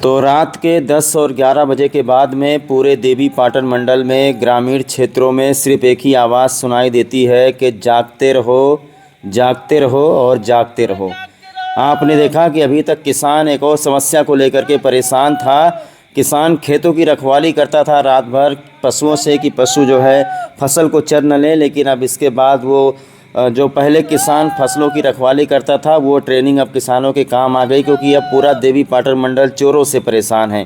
तो रात के 10 और 11 बजे के बाद में पूरे देवी पाटन मंडल में ग्रामीण क्षेत्रों में सिर्फ एक ही आवाज़ सुनाई देती है कि जागते रहो और जागते रहो। आपने देखा कि अभी तक किसान एक और समस्या को लेकर के परेशान था। किसान खेतों की रखवाली करता था रात भर पशुओं से कि पशु जो है फसल को चर न लें, लेकिन अब इसके बाद वो जो पहले किसान फसलों की रखवाली करता था वो ट्रेनिंग अब किसानों के काम आ गई, क्योंकि अब पूरा देवी पाटन मंडल चोरों से परेशान है।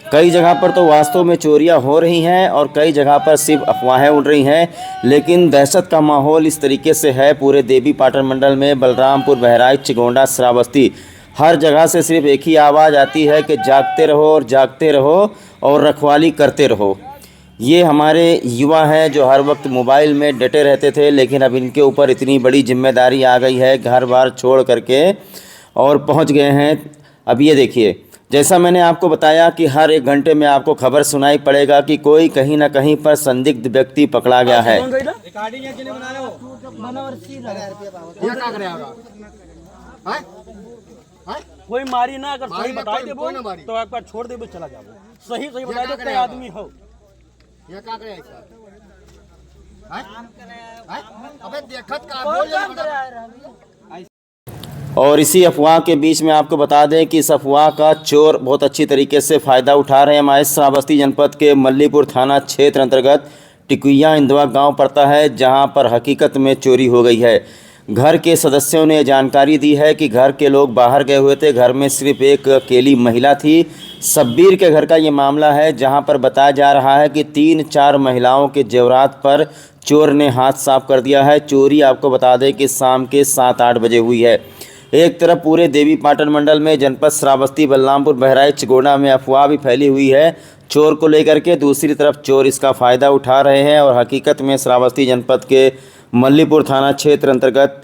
कई जगह पर तो वास्तव में चोरियां हो रही हैं और कई जगह पर सिर्फ अफवाहें उड़ रही हैं, लेकिन दहशत का माहौल इस तरीके से है पूरे देवी पाटन मंडल में। बलरामपुर, बहराइच, चिगोंडा, श्रावस्ती, हर जगह से सिर्फ एक ही आवाज़ आती है कि जागते रहो और जागते रहो और रखवाली करते रहो। ये हमारे युवा हैं जो हर वक्त मोबाइल में डटे रहते थे, लेकिन अब इनके ऊपर इतनी बड़ी जिम्मेदारी आ गई है, घर बार छोड़ करके और पहुंच गए हैं। अब ये देखिए, जैसा मैंने आपको बताया कि हर 1 घंटे में आपको खबर सुनाई पड़ेगा कि कोई कहीं ना कहीं पर संदिग्ध व्यक्ति पकड़ा गया है। कोई मारी ना, अगर सही बताई दे तो एक बार छोड़ दे, चला जाओ। सही बता दो कोई आदमी हो। ये क्या करे अबे देखत का बोल। और इसी अफवाह के बीच में आपको बता दें कि इस अफवाह का चोर बहुत अच्छी तरीके से फ़ायदा उठा रहे हैं। हमारे श्रावस्ती जनपद के मल्लीपुर थाना क्षेत्र अंतर्गत टिकुइया इंदवा गांव पड़ता है, जहां पर हकीकत में चोरी हो गई है। घर के सदस्यों ने जानकारी दी है कि घर के लोग बाहर गए हुए थे, घर में सिर्फ एक अकेली महिला थी। शब्बीर के घर का ये मामला है, जहां पर बताया जा रहा है कि 3-4 महिलाओं के जेवरात पर चोर ने हाथ साफ कर दिया है। चोरी आपको बता दें कि शाम के 7-8 बजे हुई है। एक तरफ पूरे देवी पाटन मंडल में जनपद श्रावस्ती, बलरामपुर, बहराइच, चिगोंडा में अफवाह भी फैली हुई है चोर को लेकर के। दूसरी तरफ चोर इसका फ़ायदा उठा रहे हैं और हकीकत में श्रावस्ती जनपद के मल्लीपुर थाना क्षेत्र अंतर्गत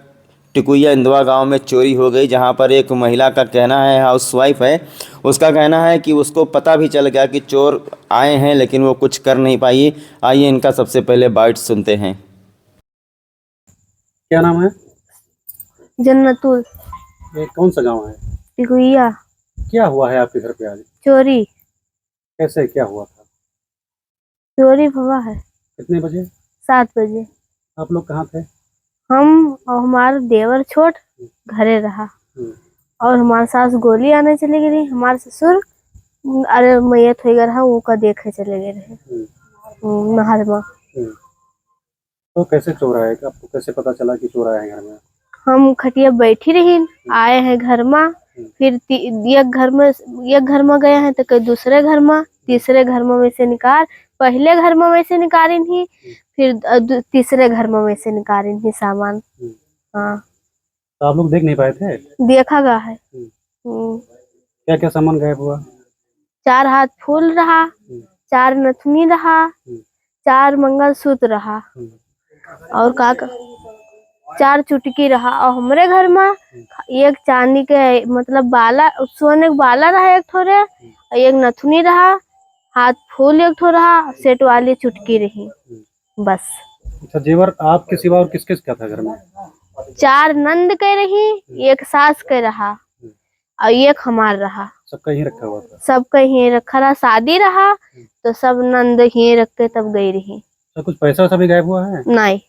टिकुइया इंदवा गांव में चोरी हो गई, जहां पर एक महिला का कहना है, हाउसवाइफ है, उसका कहना है कि उसको पता भी चल गया कि चोर आए हैं, लेकिन वो कुछ कर नहीं पाई। आइए इनका सबसे पहले बाइट सुनते हैं। क्या नाम है? जन्नतुल। ये कौन सा गांव है? टिकुइया। क्या हुआ है आपके घर पे आज? चोरी। कैसे क्या हुआ था? चोरी हुआ है। कितने बजे? 7 बजे। आप लोग कहाँ थे? हम और हमारा देवर छोट घरे रहा और हमारे सास गोली आने चले गई। हमारे ससुर अरे मैयत हो गया, वो का देखे चले गए रहे नहर में। तो कैसे चोर आए? आपको कैसे पता चला कि चोर आए हैं घर में? हम खटिया बैठी रही, आए हैं घर में, फिर एक घर में गए हैं तो कई दूसरे घर में, तीसरे घर में वैसे निकाल, पहले घर में वैसे निकाली थी, फिर तीसरे घर में वैसे निकाली थी सामान। हाँ, तो आप लोग देख नहीं पाए थे? देखा गया है। क्या क्या सामान गायब हुआ? 4 हाथ फूल रहा, 4 नथुनी रहा, 4 मंगलसूत्र रहा और 4 चुटकी रहा। और हमारे घर में एक चांदी के मतलब बाला, सोने का बाला रहा एक थोड़े, एक नथुनी रहा, हाथ फूल एक थोड़ा रहा, सेट वाली चुटकी रही, बस। अच्छा, जेवर आपके सिवा और किस किस का था घर में? 4 नंद के रही, एक सास के रहा और एक हमार रहा। सबका यही रखा हुआ था? सबका यही रखा रहा। शादी रहा तो सब नंद यही रख के तब गई रही। तो कुछ पैसा वैसा भी गायब हुआ है? नहीं।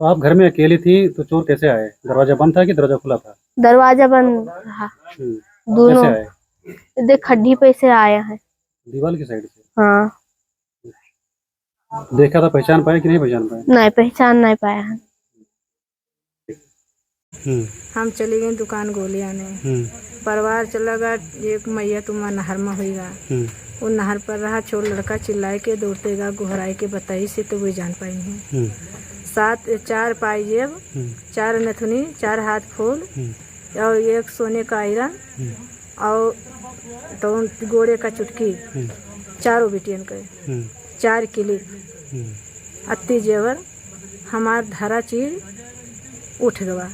तो आप घर में अकेली थी तो चोर कैसे आए? दरवाजा बंद था कि दरवाजा खुला था? दरवाजा बंद रहा। दोनों। कैसे आए? देख खड्डी पे से आया है, दीवार की साइड से। हाँ। देखा था, पहचान पाए कि नहीं पहचान पाए? नहीं, पहचान नहीं पाया है। हम चली गई दुकान गोली आने, परिवार चला गया। एक मैया तुम नहर में हुईगा, वो नहर पर रहा, छोड़ लड़का चिल्लाए के दौड़तेगा गुहराई के बताई से तो वो जान पाई है। 4 पाइजेब, 4 नथुनी, 4 हाथ फूल और एक सोने का आयरन और तो गोड़े का चुटकी, 4 बिटियन के, 4 क्लिप, अत्ती जेवर, हमार धरा चीज उठ गवा।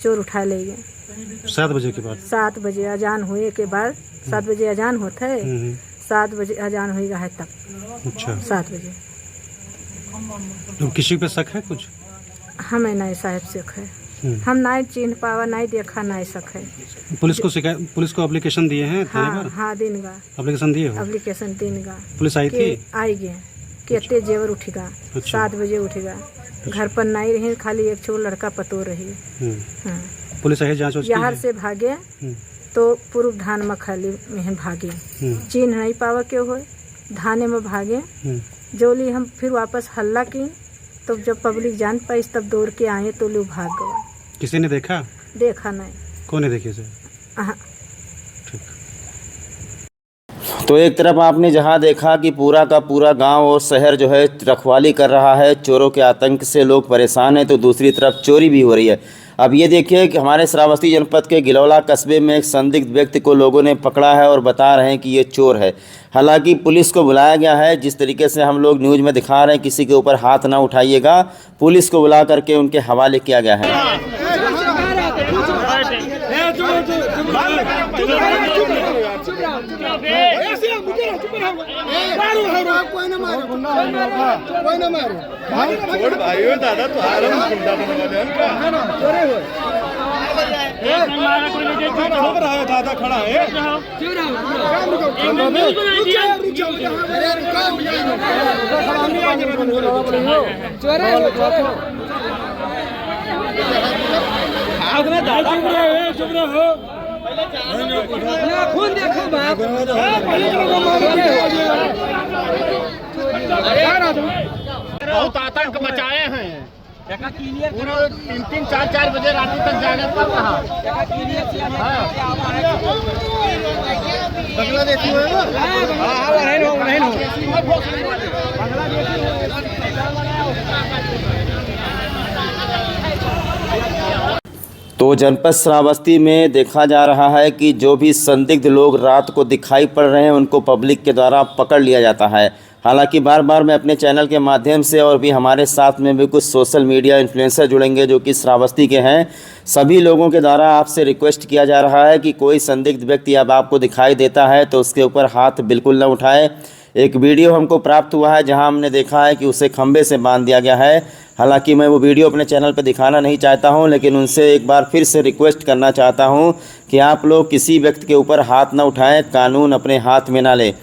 चोर उठा ले गए 7 बजे के बाद? 7 बजे अजान हुए के बाद। 7 बजे अजान होता है, 7 बजे अजान होगा है तब। अच्छा, 7 बजे। तो किसी पे शक है कुछ? हमें नहीं साहब शक है। हम नहीं चिन्ह पावा, नहीं देखा, नहीं सके। पुलिस को एप्लीकेशन दिए हैं थाने हाँ पर? हाँ दिन गा एप्लीकेशन दिए हो? एप्लीकेशन दिन गा पुलिस आई थी? आई गए कितने जेवर उठेगा। 7 बजे उठेगा। घर पर नहीं रहे, खाली एक छोर लड़का पतो रही। हाँ। पुलिस आई जांच यहाँ से भागे तो पूर्व धान में खाली में भागे, चिन्ह नहीं पावा क्यों हो, धाने में भागे। जोली हम फिर वापस हल्ला की, तो जब पब्लिक जान पाई तब दौड़ के आए तो लोग भाग गए। किसी ने देखा? देखा नहीं। कौन है देखे से? तो एक तरफ आपने जहां देखा कि पूरा का पूरा गांव और शहर जो है रखवाली कर रहा है, चोरों के आतंक से लोग परेशान हैं, तो दूसरी तरफ चोरी भी हो रही है। अब ये देखिए कि हमारे श्रावस्ती जनपद के गिलौला कस्बे में एक संदिग्ध व्यक्ति को लोगों ने पकड़ा है और बता रहे हैं कि ये चोर है। हालांकि पुलिस को बुलाया गया है। जिस तरीके से हम लोग न्यूज़ में दिखा रहे हैं, किसी के ऊपर हाथ ना उठाइएगा, पुलिस को बुला करके उनके हवाले किया गया है। दादा दादा खड़ा है। खून देखो बहुत आतंक मचाए हैं। 3-3, 4-4 बजे रात तक जाने पर रहा। बांग्लादेशी है तो जनपद श्रावस्ती में देखा जा रहा है कि जो भी संदिग्ध लोग रात को दिखाई पड़ रहे हैं, उनको पब्लिक के द्वारा पकड़ लिया जाता है। हालांकि बार बार मैं अपने चैनल के माध्यम से और भी हमारे साथ में भी कुछ सोशल मीडिया इन्फ्लुएंसर जुड़ेंगे जो कि श्रावस्ती के हैं, सभी लोगों के द्वारा आपसे रिक्वेस्ट किया जा रहा है कि कोई संदिग्ध व्यक्ति अब आपको दिखाई देता है तो उसके ऊपर हाथ बिल्कुल न उठाए। एक वीडियो हमको प्राप्त हुआ है जहां हमने देखा है कि उसे खंबे से बांध दिया गया है। हालांकि मैं वो वीडियो अपने चैनल पर दिखाना नहीं चाहता हूं, लेकिन उनसे एक बार फिर से रिक्वेस्ट करना चाहता हूं कि आप लोग किसी व्यक्ति के ऊपर हाथ न उठाएं, कानून अपने हाथ में ना लें।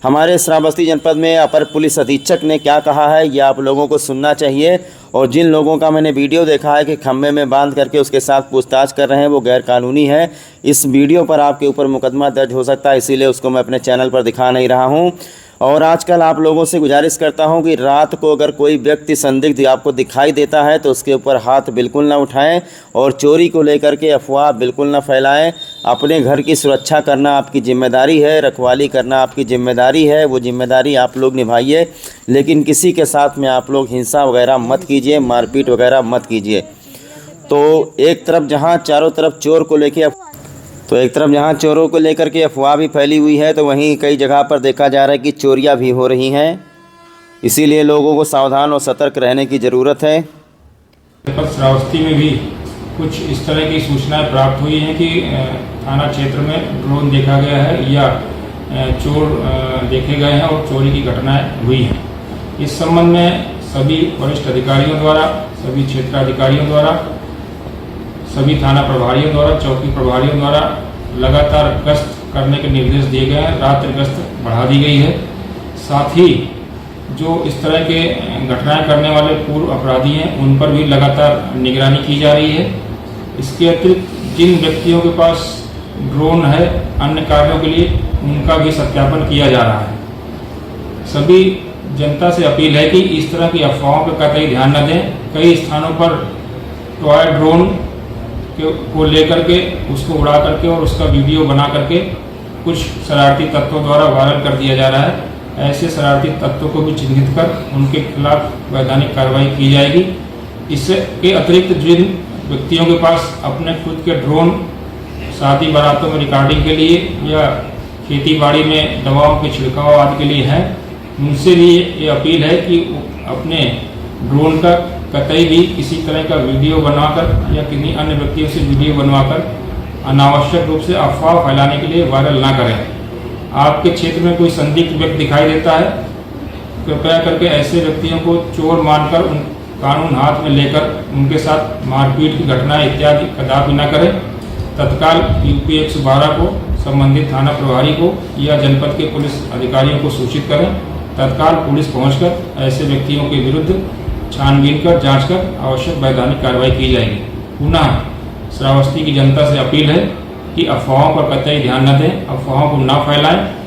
हमारे श्रावस्ती जनपद में अपर पुलिस अधीक्षक ने क्या कहा है ये आप लोगों को सुनना चाहिए। और जिन लोगों का मैंने वीडियो देखा है कि खम्भे में बांध करके उसके साथ पूछताछ कर रहे हैं, वो गैरकानूनी है। इस वीडियो पर आपके ऊपर मुकदमा दर्ज हो सकता है, इसीलिए उसको मैं अपने चैनल पर दिखा नहीं रहा हूं। और आजकल आप लोगों से गुजारिश करता हूं कि रात को अगर कोई व्यक्ति संदिग्ध आपको दिखाई देता है तो उसके ऊपर हाथ बिल्कुल ना उठाएं और चोरी को लेकर के अफवाह बिल्कुल ना फैलाएं। अपने घर की सुरक्षा करना आपकी जिम्मेदारी है, रखवाली करना आपकी जिम्मेदारी है, वो जिम्मेदारी आप लोग निभाइए। लेकिन किसी के साथ में आप लोग हिंसा वगैरह मत कीजिए, मारपीट वगैरह मत कीजिए। तो एक तरफ जहाँ चारों तरफ चोरों को लेकर के अफवाह भी फैली हुई है, तो वहीं कई जगह पर देखा जा रहा है कि चोरियां भी हो रही हैं। इसीलिए लोगों को सावधान और सतर्क रहने की ज़रूरत है। श्रावस्ती में भी कुछ इस तरह की सूचनाएं प्राप्त हुई हैं कि थाना क्षेत्र में ड्रोन देखा गया है या चोर देखे गए हैं और चोरी की घटनाएं हुई हैं। इस संबंध में सभी वरिष्ठ अधिकारियों द्वारा, सभी क्षेत्राधिकारियों द्वारा, सभी थाना प्रभारियों द्वारा, चौकी प्रभारियों द्वारा लगातार गश्त करने के निर्देश दिए गए हैं। रात्रि गश्त बढ़ा दी गई है। साथ ही जो इस तरह के घटनाएं करने वाले पूर्व अपराधी हैं, उन पर भी लगातार निगरानी की जा रही है। इसके अतिरिक्त जिन व्यक्तियों के पास ड्रोन है अन्य कार्यों के लिए, उनका भी सत्यापन किया जा रहा है। सभी जनता से अपील है कि इस तरह की अफवाहों पर कतई ध्यान न दें। कई स्थानों पर टॉय ड्रोन को लेकर के उसको उड़ा करके और उसका वीडियो बना करके कुछ शरारती तत्वों द्वारा वायरल कर दिया जा रहा है। ऐसे शरारती तत्वों को भी चिन्हित कर उनके खिलाफ वैधानिक कार्रवाई की जाएगी। इसके अतिरिक्त जिन व्यक्तियों के पास अपने खुद के ड्रोन शादी बारातों में रिकॉर्डिंग के लिए या खेती बाड़ी में दवाओं के छिड़काव आदि के लिए है, उनसे भी ये अपील है कि अपने ड्रोन का कतई भी किसी तरह का वीडियो बनवाकर या किसी अन्य व्यक्तियों से वीडियो बनवाकर अनावश्यक रूप से अफवाह फैलाने के लिए वायरल ना करें। आपके क्षेत्र में कोई संदिग्ध व्यक्ति दिखाई देता है, कृपया करके ऐसे व्यक्तियों को चोर मानकर कानून हाथ में लेकर उनके साथ मारपीट की घटना इत्यादि कदापि न करें। तत्काल यूपी 112 को, संबंधित थाना प्रभारी को या जनपद के पुलिस अधिकारियों को सूचित करें। तत्काल पुलिस पहुंचकर ऐसे व्यक्तियों के विरुद्ध छानबीन कर जांच कर आवश्यक वैधानिक कार्रवाई की जाएगी। पुनः श्रावस्ती की जनता से अपील है कि अफवाहों पर कतई ध्यान न दें, अफवाहों को न फैलाएं।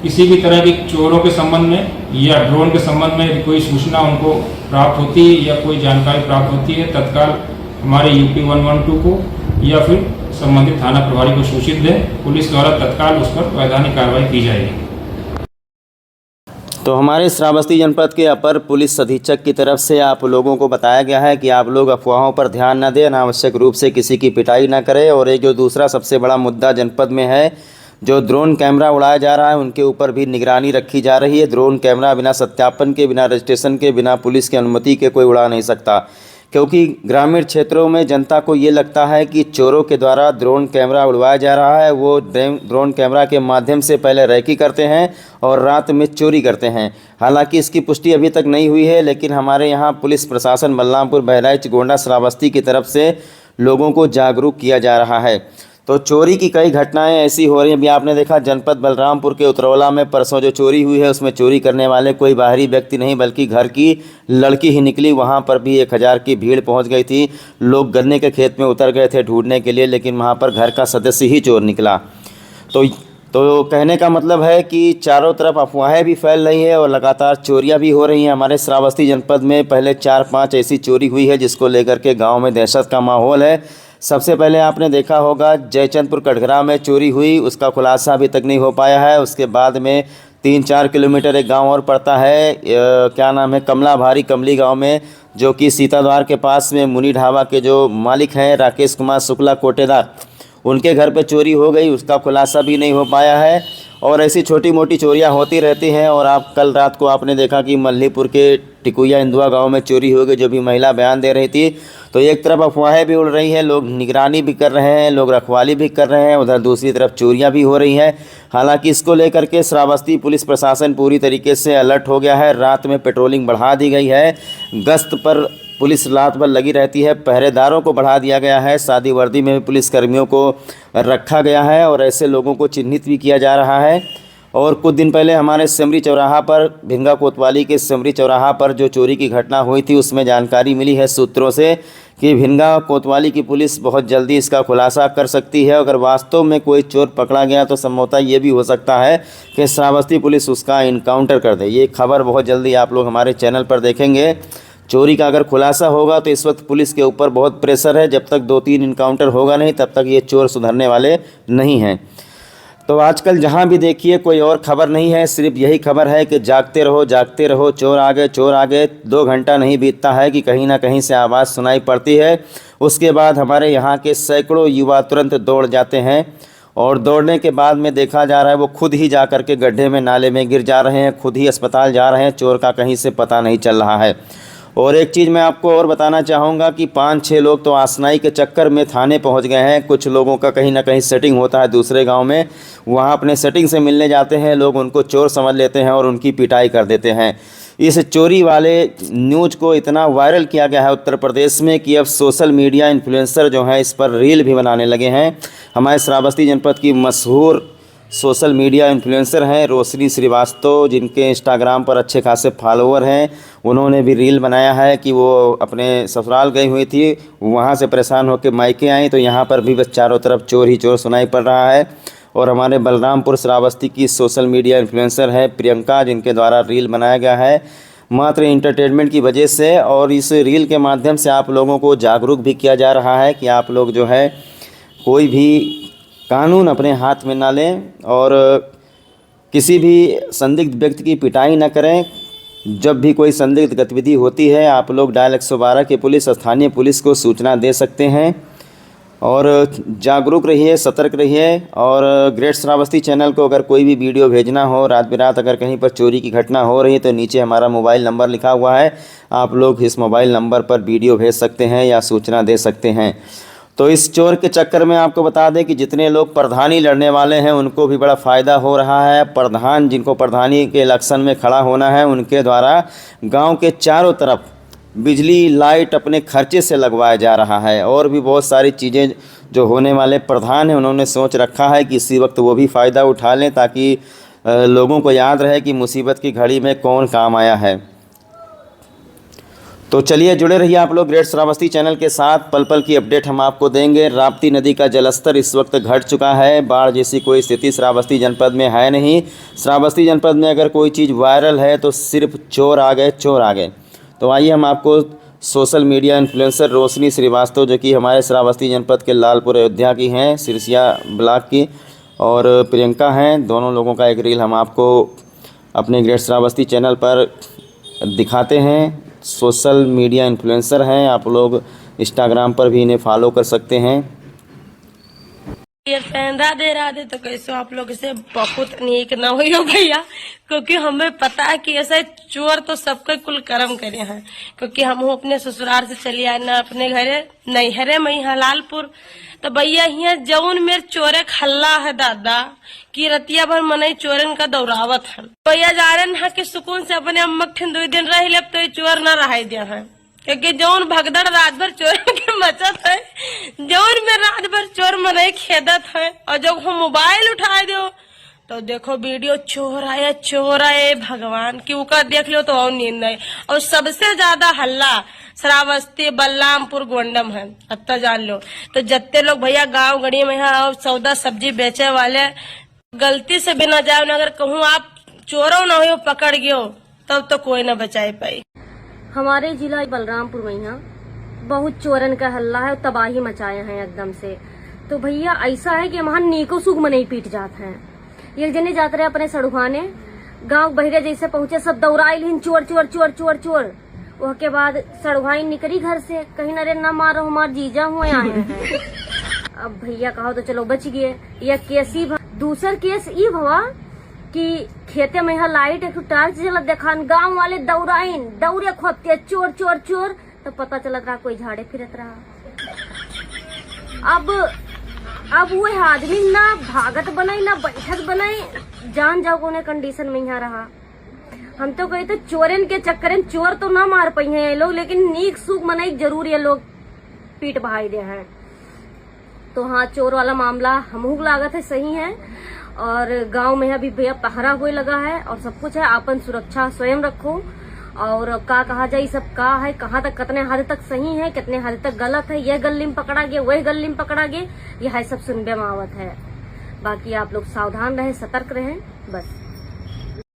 किसी भी तरह की चोरों के संबंध में या ड्रोन के संबंध में यदि कोई सूचना उनको प्राप्त होती है या कोई जानकारी प्राप्त होती है, तत्काल हमारे यूपी 112 को या फिर संबंधित थाना प्रभारी को सूचित दें। पुलिस द्वारा तत्काल उस पर वैधानिक कार्रवाई की जाएगी। तो हमारे श्रावस्ती जनपद के अपर पुलिस अधीक्षक की तरफ से आप लोगों को बताया गया है कि आप लोग अफवाहों पर ध्यान न दें, अनावश्यक रूप से किसी की पिटाई न करें। और एक जो दूसरा सबसे बड़ा मुद्दा जनपद में है, जो ड्रोन कैमरा उड़ाया जा रहा है, उनके ऊपर भी निगरानी रखी जा रही है। ड्रोन कैमरा बिना सत्यापन के, बिना रजिस्ट्रेशन के, बिना पुलिस की अनुमति के कोई उड़ा नहीं सकता, क्योंकि ग्रामीण क्षेत्रों में जनता को ये लगता है कि चोरों के द्वारा ड्रोन कैमरा उड़वाया जा रहा है। वो ड्रोन कैमरा के माध्यम से पहले रैकी करते हैं और रात में चोरी करते हैं। हालांकि इसकी पुष्टि अभी तक नहीं हुई है, लेकिन हमारे यहाँ पुलिस प्रशासन बलरामपुर, बहराइच, गोंडा, श्रावस्ती की तरफ से लोगों को जागरूक किया जा रहा है। तो चोरी की कई घटनाएं ऐसी हो रही हैं। अभी आपने देखा जनपद बलरामपुर के उतरौला में परसों जो चोरी हुई है, उसमें चोरी करने वाले कोई बाहरी व्यक्ति नहीं बल्कि घर की लड़की ही निकली। वहां पर भी 1000 की भीड़ पहुंच गई थी। लोग गन्ने के खेत में उतर गए थे ढूंढने के लिए, लेकिन वहां पर घर का सदस्य ही चोर निकला। तो कहने का मतलब है कि चारों तरफ अफवाहें भी फैल रही है और लगातार चोरियां भी हो रही हैं। हमारे श्रावस्ती जनपद में पहले 4-5 ऐसी चोरी हुई है जिसको लेकर के गाँव में दहशत का माहौल है। सबसे पहले आपने देखा होगा जयचंदपुर कटघरा में चोरी हुई, उसका खुलासा अभी तक नहीं हो पाया है। उसके बाद में 3-4 किलोमीटर एक गांव और पड़ता है, क्या नाम है, कमला भारी, कमली गांव में, जो कि सीताद्वार के पास में मुनि ढाबा के जो मालिक हैं राकेश कुमार शुक्ला कोटेदार, उनके घर पे चोरी हो गई, उसका खुलासा भी नहीं हो पाया है। और ऐसी छोटी मोटी चोरियां होती रहती हैं। और आप कल रात को आपने देखा कि मल्लीपुर के टिकुया इंदुआ गांव में चोरी हो गई, जो भी महिला बयान दे रही थी। तो एक तरफ अफवाहें भी उड़ रही हैं, लोग निगरानी भी कर रहे हैं, लोग रखवाली भी कर रहे हैं, उधर दूसरी तरफ चोरियां भी हो रही हैं। हालांकि इसको लेकर के श्रावस्ती पुलिस प्रशासन पूरी तरीके से अलर्ट हो गया है। रात में पेट्रोलिंग बढ़ा दी गई है, गश्त पर पुलिस रात भर लगी रहती है, पहरेदारों को बढ़ा दिया गया है, सादी वर्दी में भी पुलिस कर्मियों को रखा गया है और ऐसे लोगों को चिन्हित भी किया जा रहा है। और कुछ दिन पहले हमारे सिमरी चौराहा पर, भिंगा कोतवाली के सिमरी चौराहा पर जो चोरी की घटना हुई थी, उसमें जानकारी मिली है सूत्रों से कि भिंगा कोतवाली की पुलिस बहुत जल्दी इसका खुलासा कर सकती है। अगर वास्तव में कोई चोर पकड़ा गया तो संभवतः ये भी हो सकता है कि श्रावस्ती पुलिस उसका इनकाउंटर कर दे। ये खबर बहुत जल्दी आप लोग हमारे चैनल पर देखेंगे। चोरी का अगर खुलासा होगा तो इस वक्त पुलिस के ऊपर बहुत प्रेशर है। जब तक 2-3 इनकाउंटर होगा नहीं, तब तक ये चोर सुधरने वाले नहीं हैं। तो आजकल जहाँ भी देखिए कोई और खबर नहीं है, सिर्फ यही खबर है कि जागते रहो, जागते रहो, चोर आ गए, चोर आ गए। 2 घंटा नहीं बीतता है कि कहीं ना कहीं से आवाज़ सुनाई पड़ती है। उसके बाद हमारे यहाँ के सैकड़ों युवा तुरंत दौड़ जाते हैं और दौड़ने के बाद में देखा जा रहा है वो खुद ही जा कर के गड्ढे में, नाले में गिर जा रहे हैं, खुद ही अस्पताल जा रहे हैं। चोर का कहीं से पता नहीं चल रहा है। और एक चीज़ मैं आपको और बताना चाहूँगा कि 5-6 लोग तो आसनाई के चक्कर में थाने पहुँच गए हैं। कुछ लोगों का कहीं ना कहीं सेटिंग होता है दूसरे गांव में, वहाँ अपने सेटिंग से मिलने जाते हैं, लोग उनको चोर समझ लेते हैं और उनकी पिटाई कर देते हैं। इस चोरी वाले न्यूज़ को इतना वायरल किया गया है उत्तर प्रदेश में कि अब सोशल मीडिया इन्फ्लुएंसर जो हैं इस पर रील भी बनाने लगे हैं। हमारे श्रावस्ती जनपद की मशहूर सोशल मीडिया इन्फ्लुएंसर हैं रोशनी श्रीवास्तव, जिनके इंस्टाग्राम पर अच्छे खासे फॉलोअर हैं। उन्होंने भी रील बनाया है कि वो अपने ससुराल गई हुई थी, वहाँ से परेशान होकर मायके आई, तो यहाँ पर भी बस चारों तरफ चोर ही चोर सुनाई पड़ रहा है। और हमारे बलरामपुर श्रावस्ती की सोशल मीडिया इन्फ्लुएंसर है प्रियंका, जिनके द्वारा रील बनाया गया है मात्र इंटरटेनमेंट की वजह से। और इस रील के माध्यम से आप लोगों को जागरूक भी किया जा रहा है कि आप लोग जो है कोई भी कानून अपने हाथ में ना लें और किसी भी संदिग्ध व्यक्ति की पिटाई न करें। जब भी कोई संदिग्ध गतिविधि होती है, आप लोग डायल 112 के पुलिस, स्थानीय पुलिस को सूचना दे सकते हैं। और जागरूक रहिए, सतर्क रहिए। और ग्रेट श्रावस्ती चैनल को अगर कोई भी वीडियो भेजना हो, रात बिरात अगर कहीं पर चोरी की घटना हो रही है, तो नीचे हमारा मोबाइल नंबर लिखा हुआ है, आप लोग इस मोबाइल नंबर पर वीडियो भेज सकते हैं या सूचना दे सकते हैं। तो इस चोर के चक्कर में आपको बता दें कि जितने लोग प्रधानी लड़ने वाले हैं उनको भी बड़ा फ़ायदा हो रहा है। प्रधान, जिनको प्रधानी के इलेक्शन में खड़ा होना है, उनके द्वारा गांव के चारों तरफ बिजली लाइट अपने खर्चे से लगवाया जा रहा है। और भी बहुत सारी चीज़ें जो होने वाले प्रधान हैं उन्होंने सोच रखा है कि इसी वक्त वो भी फ़ायदा उठा लें, ताकि लोगों को याद रहे कि मुसीबत की घड़ी में कौन काम आया है। तो चलिए जुड़े रहिए आप लोग ग्रेट श्रावस्ती चैनल के साथ। पल पल की अपडेट हम आपको देंगे। राप्ती नदी का जलस्तर इस वक्त घट चुका है। बाढ़ जैसी कोई स्थिति श्रावस्ती जनपद में है नहीं। श्रावस्ती जनपद में अगर कोई चीज़ वायरल है तो सिर्फ चोर आ गए, चोर आ गए। तो आइए हम आपको सोशल मीडिया इन्फ्लुएंसर रोशनी श्रीवास्तव, जो कि हमारे श्रावस्ती जनपद के लालपुर अयोध्या की हैं, सिरसिया ब्लॉक की, और प्रियंका हैं, दोनों लोगों का एक रील हम आपको अपने ग्रेट श्रावस्ती चैनल पर दिखाते हैं। सोशल मीडिया इन्फ्लुएंसर हैं, आप लोग इंस्टाग्राम पर भी इन्हें फॉलो कर सकते हैं। ये राधे राधे। तो कैसे आप लोग से बहुत नीक न हुई हो भैया, क्योंकि हमें पता है कि ऐसे चोर तो सबके कुल कर्म करे हैं। क्योंकि हम अपने ससुराल से चली आए ना अपने घरे नैहरे में यहाँ लालपुर, तो भैया यहाँ जौन मेरे चोरे खल्ला है दादा कि रतिया भर मनई चोरन का दौरावत है। भैया जा रहे हैं कि सुकून से अपने अम्मा 2 दिन रह ले, तो ये चोर न रह दिया है। क्योंकि जौन भगदड़ रात भर चोर के मचत है, जौन में रात भर चोर मनई खेदत है, और जब हम मोबाइल उठा दो तो देखो वीडियो चोर आए भगवान की उका देख लो तो और नींद नहीं। और सबसे ज्यादा हल्ला श्रावस्ती बलरामपुर गोंडम है, अत्ता जान लो। तो जितने लोग भैया गांव गड़ी में यहाँ और सौदा सब्जी बेचे वाले गलती से भी न जाओ, अगर कहूँ आप चोरों न हो पकड़ गयो तब तो कोई न बचाए पाई। हमारे जिला बलरामपुर में यहाँ बहुत चोरन का हल्ला है, तबाही मचाए हैं एकदम से। तो भैया ऐसा है कि वहाँ नीको सुख में नहीं पीट जाते हैं। एक जने जाते रहे अपने सड़ुहाने, गांव बहिरे जैसे पहुंचे सब दौड़ाइल चोर चोर चोर चोर चोर। उसके बाद सड़ुहाई निकली घर से, कहीं न रे न मारो हमारे जीजा हुए आए हैं। अब भैया कहो तो चलो बच गए। यह केस ही दूसर केस ये भवा कि खेते में यहाँ लाइट एक टार्च जलत देखा, गांव वाले दौड़े खोपते चोर चोर चोर, तो पता चलत रहा कोई झाड़े फिरत रहा। अब वो आदमी ना भागत बनाई ना बैठक बनाई, जान जाओ कोने कंडीशन में यहाँ रहा। हम तो कहे तो चोरन के चक्कर में चोर तो ना मार पाई हैं ये लोग, लेकिन नीक सुख मनाई जरूर ये लोग पीट बहाई दे हैं। तो हाँ, चोर वाला मामला हमहू लागत है सही है। और गांव में अभी भैया पहरा हुए लगा है और सब कुछ है। आपन सुरक्षा स्वयं रखो। और का कहा जाए सब का है, कहाँ तक कितने हद तक सही है, कितने हद तक गलत है, यह गली में पकड़ा गया वह गली में पकड़ा गया, यह सब सुनबे में आवत है। बाकी आप लोग सावधान रहें, सतर्क रहें बस।